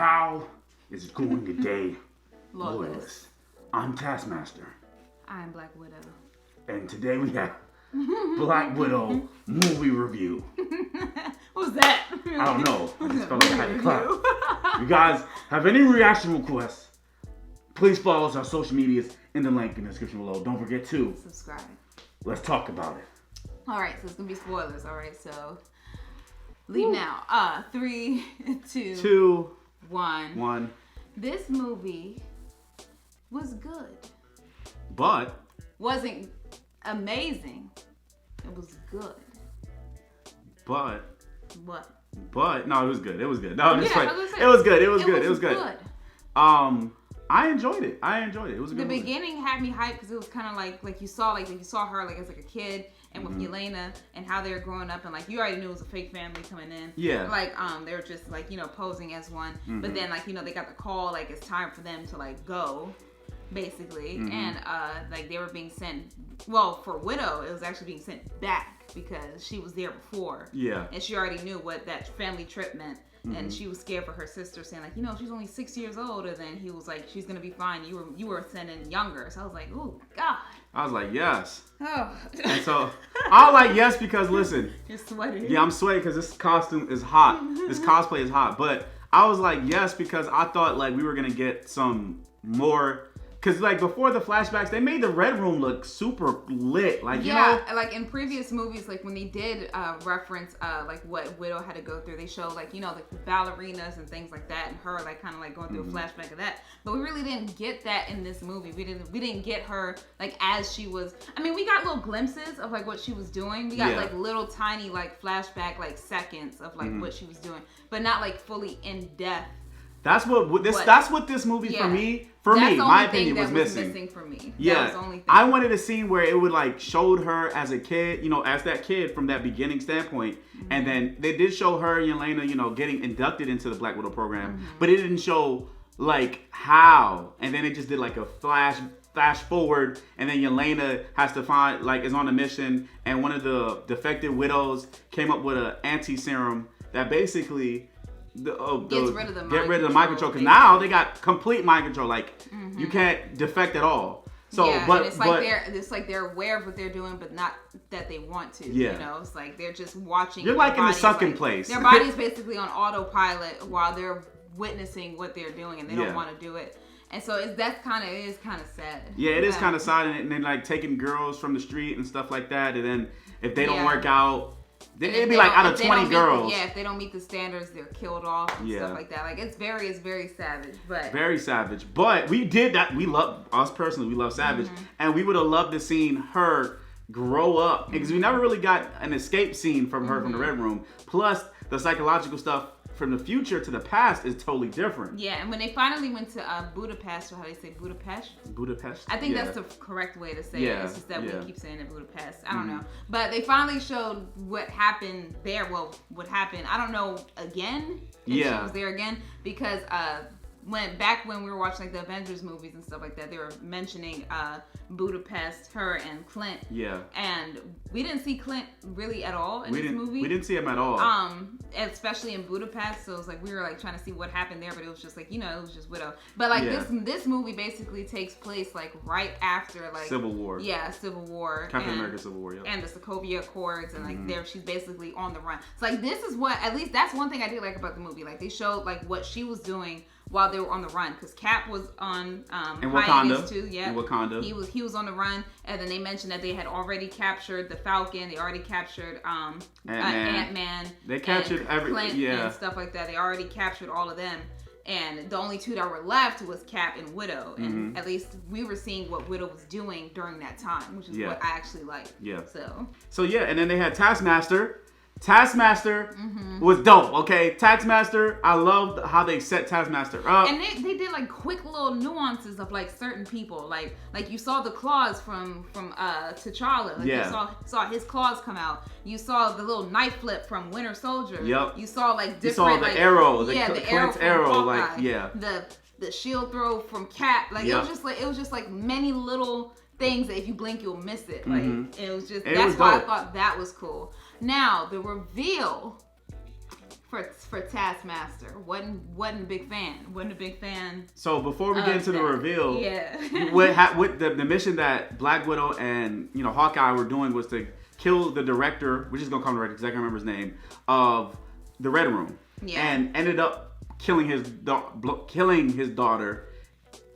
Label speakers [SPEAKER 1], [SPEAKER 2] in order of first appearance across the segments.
[SPEAKER 1] How is it going today,
[SPEAKER 2] Loyalists?
[SPEAKER 1] I'm Taskmaster.
[SPEAKER 2] I'm Black Widow.
[SPEAKER 1] And today we have Black Widow movie review.
[SPEAKER 2] What was that?
[SPEAKER 1] I don't know. I just felt like I had to clap. You guys have any reaction requests, please follow us on social medias in the link in the description below. Don't forget to
[SPEAKER 2] subscribe.
[SPEAKER 1] Let's talk about it.
[SPEAKER 2] Alright, so it's gonna be spoilers. Alright, so leave now. 3, 2, 1. This movie was good.
[SPEAKER 1] But
[SPEAKER 2] wasn't amazing. It was good.
[SPEAKER 1] But
[SPEAKER 2] what?
[SPEAKER 1] But no, it was good. It was good. No, I'm just
[SPEAKER 2] yeah,
[SPEAKER 1] it was good. It was good. It was good. I enjoyed it. It was a good
[SPEAKER 2] The
[SPEAKER 1] movie.
[SPEAKER 2] Beginning had me hyped because it was kind of like you saw her as like a kid, and with Yelena and how they were growing up, and like you already knew it was a fake family coming in.
[SPEAKER 1] Yeah.
[SPEAKER 2] Like they were just like posing as one, but then like they got the call like it's time for them to like go, basically, and like they were being sent. Well, for Widow, it was actually being sent back because she was there before. Yeah. And she already knew what that family trip meant. And she was scared for her sister, saying like, she's only 6 years old. And then he was like, she's gonna be fine. You were sending younger. So I was like, oh God.
[SPEAKER 1] I was like, yes.
[SPEAKER 2] Oh.
[SPEAKER 1] And so I was like, yes, because listen.
[SPEAKER 2] You're sweating.
[SPEAKER 1] Yeah, I'm sweating because this costume is hot. This cosplay is hot. But I was like, yes, because I thought like we were gonna get some more. Because, like, before the flashbacks, they made the Red Room look super lit. Like, you know?
[SPEAKER 2] Like, in previous movies, like, when they did reference, like, what Widow had to go through, they showed, like, like, the ballerinas and things like that, and her, like, kind of, like, going through a flashback of that. But we really didn't get that in this movie. We didn't get her, like, as she was... I mean, we got little glimpses of, like, what she was doing. We got, like, little tiny, like, flashback, like, seconds of, like, what she was doing. But not, like, fully in-depth.
[SPEAKER 1] That's what this movie for me, my opinion, was missing
[SPEAKER 2] for me.
[SPEAKER 1] Yeah,
[SPEAKER 2] that was the only thing.
[SPEAKER 1] I wanted a scene where it would like showed her as a kid, as that kid from that beginning standpoint, and then they did show her, Yelena, getting inducted into the Black Widow program, but it didn't show like how, and then it just did like a flash forward, and then Yelena has to find is on a mission, and one of the defected widows came up with an anti-serum that basically. Get rid of the mind control because now they got complete mind control. Like you can't defect at all. So,
[SPEAKER 2] and it's like they're aware of what they're doing, but not that they want to. Yeah. It's like they're just watching.
[SPEAKER 1] You're like in the sunken place.
[SPEAKER 2] Their body's basically on autopilot while they're witnessing what they're doing, and they don't want to do it. And so it is kind of sad.
[SPEAKER 1] Yeah, it is kind of sad, and then like taking girls from the street and stuff like that, and then if they don't work out. It'd be like out of 20 girls.
[SPEAKER 2] If they don't meet the standards, they're killed off and stuff like that. Like it's very savage, but
[SPEAKER 1] very savage. But we did that. We love us personally. We love Savage, and we would have loved to seen her grow up because we never really got an escape scene from her from the Red Room. Plus, the psychological stuff from the future to the past is totally different.
[SPEAKER 2] Yeah, and when they finally went to Budapest, or how they say Budapest?
[SPEAKER 1] Budapest.
[SPEAKER 2] I think that's the correct way to say it. It's just that we keep saying it Budapest. I don't know. But they finally showed what happened there. Well, what happened, I don't know, again? If she was there again. Because when we were watching like the Avengers movies and stuff like that, they were mentioning Budapest, her and Clint. Yeah. And we didn't see Clint really at all in this movie.
[SPEAKER 1] We didn't see him at all.
[SPEAKER 2] Especially in Budapest. So it was like we were like trying to see what happened there, but it was just like, it was just Widow. But like this movie basically takes place like right after like
[SPEAKER 1] Civil War.
[SPEAKER 2] Yeah, Civil War.
[SPEAKER 1] Captain America Civil War,
[SPEAKER 2] and the Sokovia Accords, and like there she's basically on the run. So like this is what, at least that's one thing I did like about the movie. Like they showed like what she was doing while they were on the run, because Cap was on hiatus too. Yeah,
[SPEAKER 1] in Wakanda.
[SPEAKER 2] He was on the run, and then they mentioned that they had already captured the Falcon. They already captured Ant-Man.
[SPEAKER 1] They captured
[SPEAKER 2] Clint and stuff like that. They already captured all of them, and the only two that were left was Cap and Widow. And at least we were seeing what Widow was doing during that time, which is what I actually liked. Yeah.
[SPEAKER 1] So yeah, and then they had Taskmaster. Taskmaster was dope, okay? Taskmaster, I loved how they set Taskmaster up.
[SPEAKER 2] And they did like quick little nuances of like certain people. Like you saw the claws from T'Challa. Like you saw his claws come out. You saw the little knife flip from Winter Soldier. Yep. You saw like different,
[SPEAKER 1] you saw the
[SPEAKER 2] like,
[SPEAKER 1] arrow,
[SPEAKER 2] the
[SPEAKER 1] Clint's arrow,
[SPEAKER 2] Hawkeye, the shield throw from Cap. Like it was just like many little things that if you blink you'll miss it. Like that's why I thought that was cool. Now the reveal for Taskmaster. Wasn't a big fan.
[SPEAKER 1] So before we get into the reveal,
[SPEAKER 2] yeah,
[SPEAKER 1] what the mission that Black Widow and Hawkeye were doing was to kill the director, which is gonna come to because I can't remember his name, of the Red Room, and ended up killing his daughter,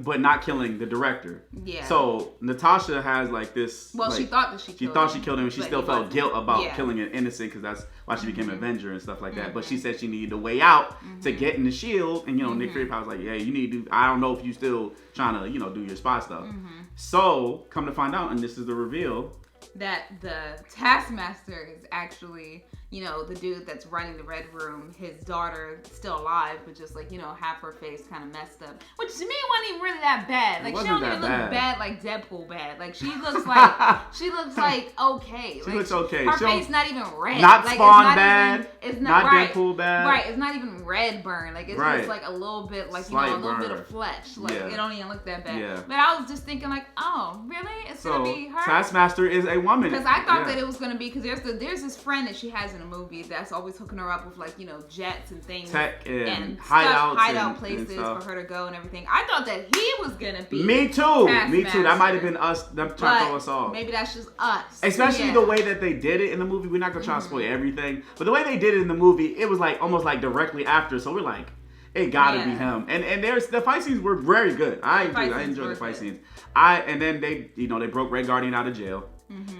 [SPEAKER 1] but not killing the director. Yeah. So Natasha has like this.
[SPEAKER 2] Well, she thought that she
[SPEAKER 1] killed him, and she still felt guilt about killing an innocent because that's why she became an Avenger and stuff like that. But she said she needed a way out to get in the Shield, and Nick Fury was like, "Yeah, you need to. I don't know if you still trying to do your spy stuff." So come to find out, and this is the reveal,
[SPEAKER 2] that the Taskmaster is actually, the dude that's running the Red Room. His daughter still alive, but just like, half her face kind of messed up. Which to me wasn't even really that bad. Like, she don't even look bad like Deadpool bad. Like, she looks like okay.
[SPEAKER 1] She looks okay.
[SPEAKER 2] Her face not even red.
[SPEAKER 1] Not
[SPEAKER 2] like,
[SPEAKER 1] Spawn bad.
[SPEAKER 2] It's
[SPEAKER 1] not
[SPEAKER 2] right,
[SPEAKER 1] Deadpool bad.
[SPEAKER 2] Right. It's not even red burn. Like, it's just like a little bit, like,
[SPEAKER 1] Slight
[SPEAKER 2] a little
[SPEAKER 1] burn.
[SPEAKER 2] bit of flesh. Like, it don't even look that bad.
[SPEAKER 1] Yeah.
[SPEAKER 2] But I was just thinking like, oh, really? It's gonna be her?
[SPEAKER 1] Taskmaster is a woman.
[SPEAKER 2] Because I thought that it was gonna be, because there's this friend that she has in the movie that's always hooking her up with like jets and things,
[SPEAKER 1] tech and
[SPEAKER 2] hideout places for her to go and everything. I thought that he was gonna be.
[SPEAKER 1] Me too. That might have been us. Them trying to throw us off.
[SPEAKER 2] Maybe that's just us.
[SPEAKER 1] Especially the way that they did it in the movie. We're not gonna try to spoil everything, but the way they did it in the movie, it was like almost like directly after. So we're like, it gotta be him. And there's the fight scenes were very good. I enjoyed the fight scenes. And then they they broke Red Guardian out of jail.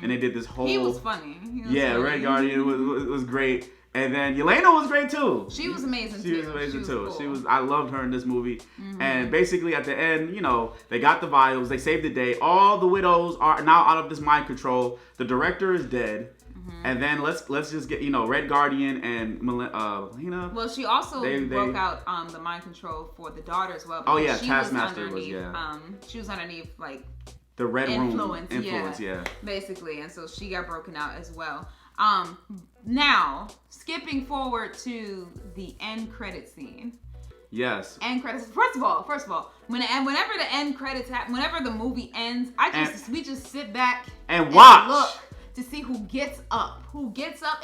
[SPEAKER 1] And they did this whole.
[SPEAKER 2] He was funny.
[SPEAKER 1] Red Guardian was great. And then Yelena was great too.
[SPEAKER 2] She was amazing too.
[SPEAKER 1] She was amazing too. Cool. I loved her in this movie. And basically at the end, they got the vials. They saved the day. All the widows are now out of this mind control. The director is dead. And then let's just get Red Guardian and Melina.
[SPEAKER 2] Well, she also broke out the mind control for the daughter as well.
[SPEAKER 1] Oh yeah,
[SPEAKER 2] she
[SPEAKER 1] Taskmaster
[SPEAKER 2] was she was underneath like
[SPEAKER 1] the Red Room
[SPEAKER 2] influence, yeah, basically, and so she got broken out as well. Now skipping forward to the end credit scene.
[SPEAKER 1] Yes.
[SPEAKER 2] End credits. First of all, whenever the end credits happen, whenever the movie ends, we just sit back
[SPEAKER 1] and watch.
[SPEAKER 2] Look to see who gets up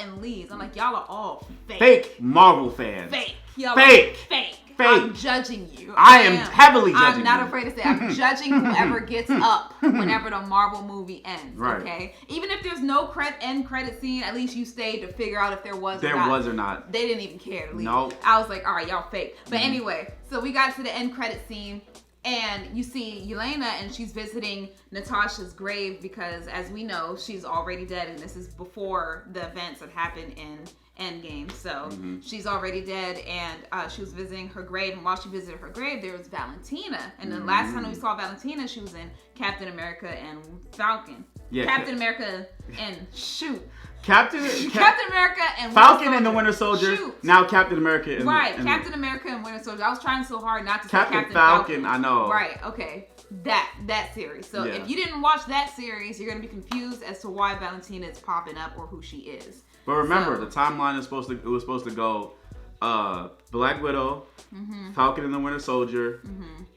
[SPEAKER 2] and leaves. I'm like, y'all are all fake.
[SPEAKER 1] Fake Marvel fans.
[SPEAKER 2] Fake. Y'all
[SPEAKER 1] fake.
[SPEAKER 2] Fake.
[SPEAKER 1] Fake.
[SPEAKER 2] I'm judging you.
[SPEAKER 1] I am heavily judging
[SPEAKER 2] I'm not
[SPEAKER 1] you.
[SPEAKER 2] afraid to say I'm judging whoever gets up whenever the Marvel movie ends.
[SPEAKER 1] Right.
[SPEAKER 2] Okay? Even if there's no end credit scene, at least you stayed to figure out if there was or not. They didn't even care to leave.
[SPEAKER 1] Nope.
[SPEAKER 2] I was like, all right, y'all fake. But anyway, so we got to the end credit scene. And you see Yelena, and she's visiting Natasha's grave because, as we know, she's already dead, and this is before the events that happened in Endgame. So she's already dead, and she was visiting her grave. And while she visited her grave, there was Valentina. And the last time we saw Valentina, she was in Captain America and Falcon.
[SPEAKER 1] Yeah,
[SPEAKER 2] Captain America and
[SPEAKER 1] Captain
[SPEAKER 2] America and
[SPEAKER 1] Falcon and the Winter Soldier. Now Captain America and
[SPEAKER 2] Captain America and Winter Soldier. I was trying so hard not to say
[SPEAKER 1] Captain Falcon. I know.
[SPEAKER 2] Right. Okay. That series. So if you didn't watch that series, you're gonna be confused as to why Valentina is popping up or who she is.
[SPEAKER 1] But remember, the timeline is supposed to go Black Widow, Falcon and the Winter Soldier,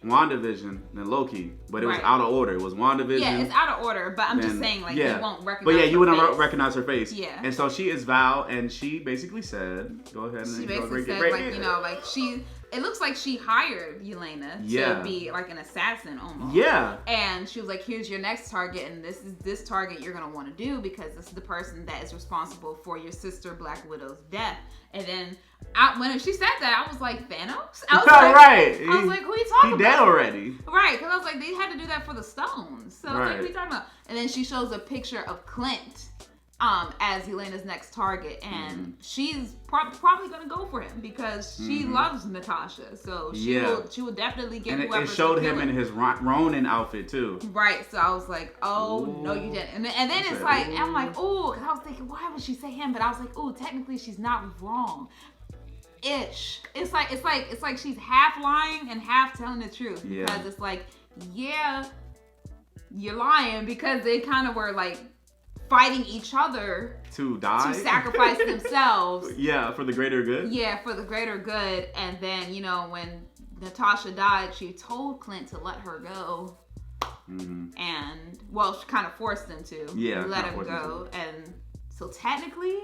[SPEAKER 1] WandaVision, then Loki. But it was out of order. It was WandaVision.
[SPEAKER 2] Yeah, it's out of order. But I'm just saying, like, you won't recognize.
[SPEAKER 1] But yeah, you wouldn't
[SPEAKER 2] face.
[SPEAKER 1] recognize her face.
[SPEAKER 2] Yeah.
[SPEAKER 1] And so she is Val, and she basically said, "Go ahead and
[SPEAKER 2] she basically said, like, it looks like she hired Yelena to be like an assassin almost. Yeah. And she was like, here's your next target, and this target you're gonna want to do because this is the person that is responsible for your sister Black Widow's death. And then when she said that, I was like, Thanos? I was like,
[SPEAKER 1] right.
[SPEAKER 2] I was like, who are you talking about?
[SPEAKER 1] He dead already.
[SPEAKER 2] Right, because I was like, they had to do that for the stones. So I was like, what are you talking about? And then she shows a picture of Clint as Yelena's next target, and she's probably gonna go for him because she loves Natasha, so she will definitely get whoever.
[SPEAKER 1] And it showed him in his Ronin outfit too.
[SPEAKER 2] Right, so I was like, oh no, you didn't. And then it's like, I'm like, oh, because I was thinking, why would she say him? But I was like, oh, technically she's not wrong. Ish. It's like she's half lying and half telling the truth because it's like, yeah, you're lying because they kind of were like fighting each other
[SPEAKER 1] to die,
[SPEAKER 2] to sacrifice themselves.
[SPEAKER 1] Yeah, for the greater good.
[SPEAKER 2] Yeah, for the greater good. And then, when Natasha died, she told Clint to let her go. And she kind of forced him to let him go. And so technically,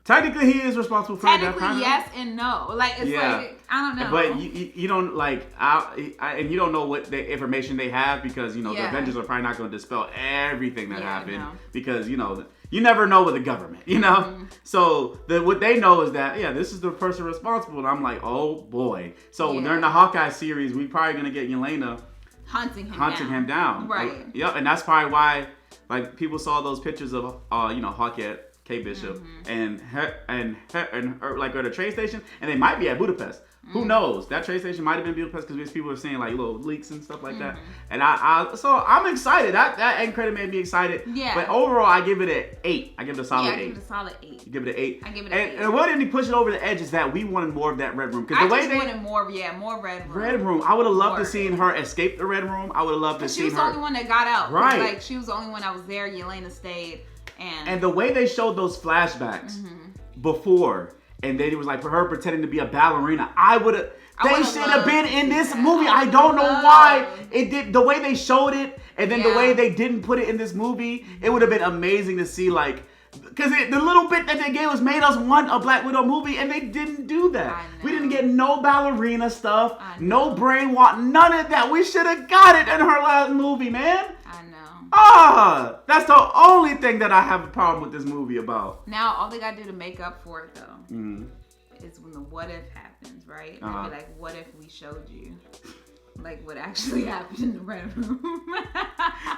[SPEAKER 1] Technically, he is responsible for
[SPEAKER 2] Technically,
[SPEAKER 1] that.
[SPEAKER 2] yes and no. Like, it's like, I don't know.
[SPEAKER 1] But you don't, like, and you don't know what the information they have because, you know, the Avengers are probably not going to dispel everything that happened because, you know, you never know with the government, you know? Mm-hmm. So what they know is that, this is the person responsible. And I'm like, oh, boy. So during the Hawkeye series, we probably going to get Yelena
[SPEAKER 2] hunting
[SPEAKER 1] him down.
[SPEAKER 2] Right.
[SPEAKER 1] Yep. And that's probably why, like, people saw those pictures of, you know, Hawkeye, Kate Bishop, and her, like, at a train station, and they might be at Budapest. Who knows? That train station might have been Budapest because people were seeing, like, little leaks and stuff like that. And so I'm excited. That end credit made me excited. Yeah. But overall, I give it an 8. I give it a solid 8.
[SPEAKER 2] I give it a solid 8.
[SPEAKER 1] You give it an 8.
[SPEAKER 2] I give it an 8.
[SPEAKER 1] And what did he push it over the edge is that we wanted more of that red room. Because the way they
[SPEAKER 2] wanted more red room.
[SPEAKER 1] Red room. I would have loved to seen her escape the red room. I would have loved to see her.
[SPEAKER 2] She was the only one that got out.
[SPEAKER 1] Right.
[SPEAKER 2] Like, she was the only one that was there. Yelena stayed.
[SPEAKER 1] And the way they showed those flashbacks before, and they was like for her pretending to be a ballerina, they should have been in this movie. I don't know why it did. The way they showed it, and then the way they didn't put it in this movie, it would have been amazing to see. Like, because the little bit that they gave us made us want a Black Widow movie, and they didn't do that. We didn't get no ballerina stuff, no brainwash, none of that. We should have got it in her last movie, man. That's the only thing that I have a problem with this movie about.
[SPEAKER 2] Now, all they gotta do to make up for it, though, is when the what if happens, right? I'd be like, what if we showed you, like, what actually happened in the red room?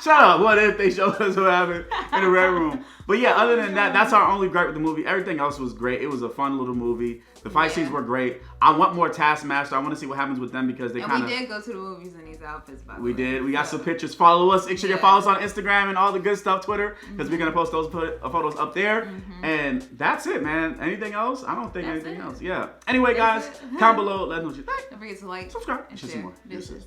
[SPEAKER 1] Shut up. What if they showed us what happened in the red room? But yeah, other than that, that's our only gripe with the movie. Everything else was great. It was a fun little movie. The fight scenes were great. I want more Taskmaster. I want to see what happens with them because they kind of...
[SPEAKER 2] we did go to the movies in these outfits, by the way.
[SPEAKER 1] We did. We got some pictures. Follow us. Make sure you follow us on Instagram and all the good stuff, Twitter, because we're going to post those photos up there. And that's it, man. Anything else? I don't think anything else. Yeah. Anyway, guys, comment below. Let us know what you think.
[SPEAKER 2] Don't forget to like,
[SPEAKER 1] subscribe, and share some more.
[SPEAKER 2] This is